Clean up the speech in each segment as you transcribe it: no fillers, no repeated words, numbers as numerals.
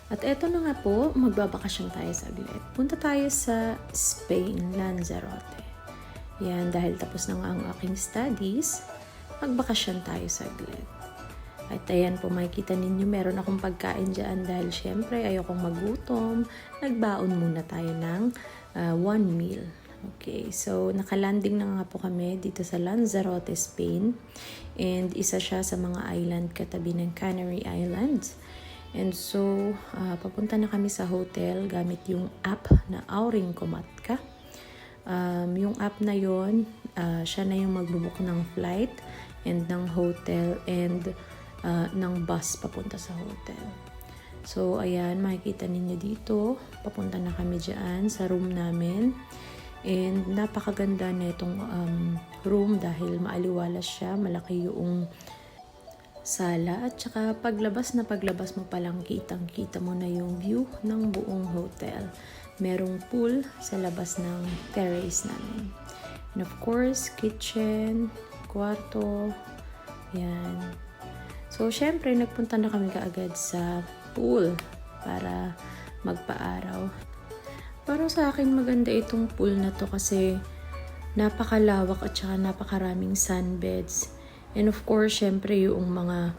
At eto na nga po, magbabakasyon tayo saglit. Punta tayo sa Spain, Lanzarote. Yan, dahil tapos na nga ang aking studies, magbakasyon tayo saglit. At ayan po, makikita ninyo, meron akong pagkain dyan dahil syempre ayokong magutom. Nagbaon muna tayo ng one meal. Okay, so nakalanding na nga po kami dito sa Lanzarote, Spain. And isa siya sa mga island katabi ng Canary Islands. And so, papunta na kami sa hotel gamit yung app na Auring Komatka. Yung app na yon, siya na yung magbubook ng flight and ng hotel and ng bus papunta sa hotel. So, ayan, makikita ninyo dito. Papunta na kami dyan sa room namin. And napakaganda na itong room dahil maaliwalas siya. Malaki yung sala at saka paglabas mo palang kitang-kita mo na yung view ng buong hotel. Merong pool sa labas ng terrace namin. And of course, kitchen, kwarto, yan. So, syempre, nagpunta na kami kaagad sa pool para magpaaraw. Para sa akin, maganda itong pool na to kasi napakalawak at saka napakaraming sunbeds. And of course, syempre yung mga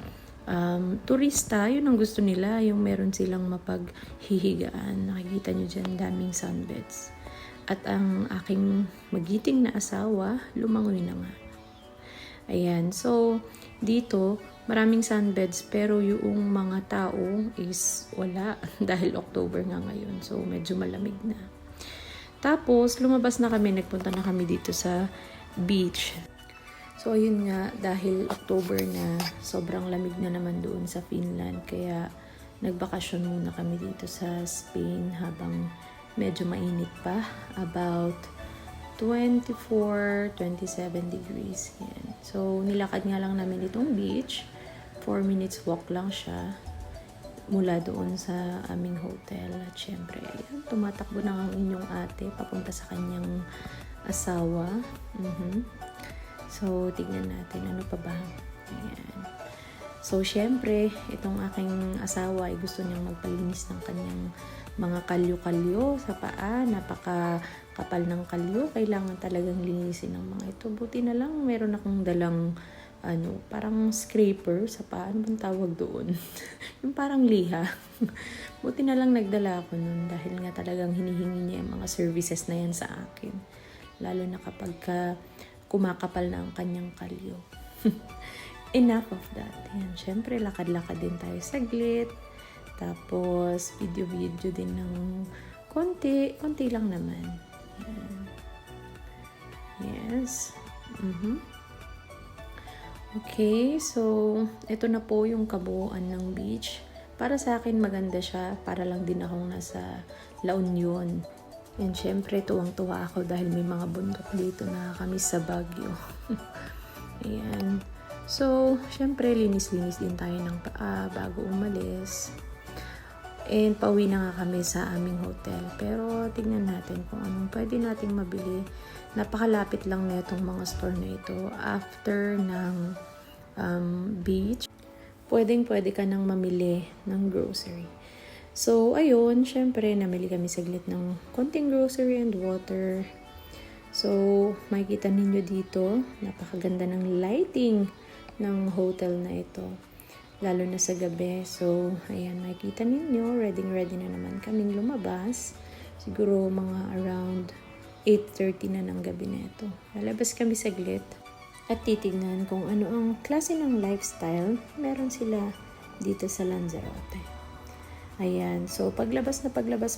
turista, yun ang gusto nila, yung meron silang mapaghihigaan. Nakikita nyo dyan, daming sunbeds. At ang aking magiting na asawa, lumangoy na nga. Ayan, so dito, maraming sunbeds pero yung mga tao is wala dahil October nga ngayon. So medyo malamig na. Tapos, lumabas na kami, nagpunta na kami dito sa beach. So, ayun nga, dahil October na, sobrang lamig na naman doon sa Finland. Kaya, nagbakasyon muna kami dito sa Spain habang medyo mainit pa. About 24, 27 degrees. Yan. So, nilakad nga lang namin itong beach. 4 minutes walk lang siya mula doon sa aming hotel. At syempre, ayan, tumatakbo na ang inyong ate papunta sa kanyang asawa. So, tignan natin. Ano pa ba? Ayan. So, syempre, itong aking asawa ay gusto niyang magpalinis ng kanyang mga kalyo-kalyo sa paa. Napakakapal ng kalyo. Kailangan talagang linisin ng mga ito. Buti na lang, meron akong dalang parang scraper sa paa. Ano bang tawag doon? Yung parang liha. Buti na lang nagdala ako nun dahil nga talagang hinihingi niya yung mga services na yan sa akin. Lalo na kapag kumakapal na ang kanyang kalyo. Enough of that. Yan. Siyempre, lakad-lakad din tayo saglit. Tapos, video-video din ng konti. Konti lang naman. Yan. Yes. Okay, so, ito na po yung kabuuan ng beach. Para sa akin, maganda siya. Para lang din akong nasa La Union. And syempre, tuwang-tuwa ako dahil may mga bundok dito na kami sa Baguio. Ayan. So, syempre, linis-linis din tayo ng paa bago umalis. And pauwi na nga kami sa aming hotel. Pero, tingnan natin kung anong pwede nating mabili. Napakalapit lang na itong mga store na ito. After ng beach, pwede ka nang mamili ng grocery. So, ayun, syempre, namili kami saglit ng konting grocery and water. So, makikita ninyo dito, napakaganda ng lighting ng hotel na ito. Lalo na sa gabi. So, ayan, makikita ninyo, ready na naman kaming lumabas. Siguro mga around 8:30 na ng gabi na ito. Lalabas kami saglit at titignan kung ano ang klase ng lifestyle meron sila dito sa Lanzarote. Ayan. So, paglabas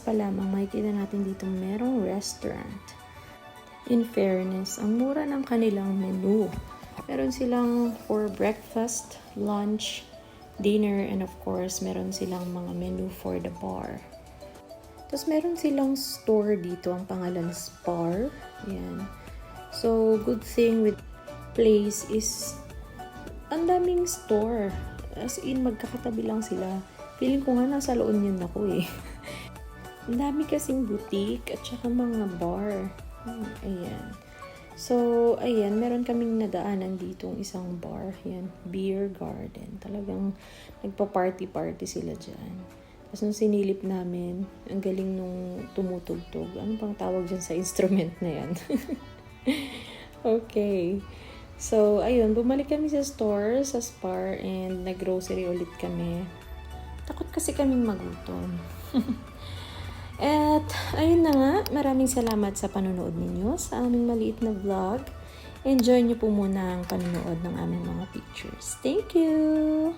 pa lamang, makikita natin dito merong restaurant. In fairness, ang mura ng kanilang menu. Meron silang for breakfast, lunch, dinner, and of course, meron silang mga menu for the bar. Tapos, meron silang store dito. Ang pangalan Spar. Ayan. So, good thing with place is ang daming store. As in, magkakatabi lang sila. Feeling ko nga nasa La Union ako eh. Ang dami kasing boutique at saka mga bar. Ayan. So, ayan, meron kaming nadaanan ditong isang bar. Ayan, Beer Garden. Talagang nagpa-party-party sila dyan. Tapos nung sinilip namin, ang galing nung tumutugtog. Ano bang tawag dyan sa instrument na yan? Okay. So, ayun, bumalik kami sa store, sa Spar, and nag-grocery ulit kami. Takot kasi kaming magutom. At, ayun na nga, maraming salamat sa panonood ninyo sa aming maliit na vlog. Enjoy nyo po muna ang panonood ng aming mga pictures. Thank you!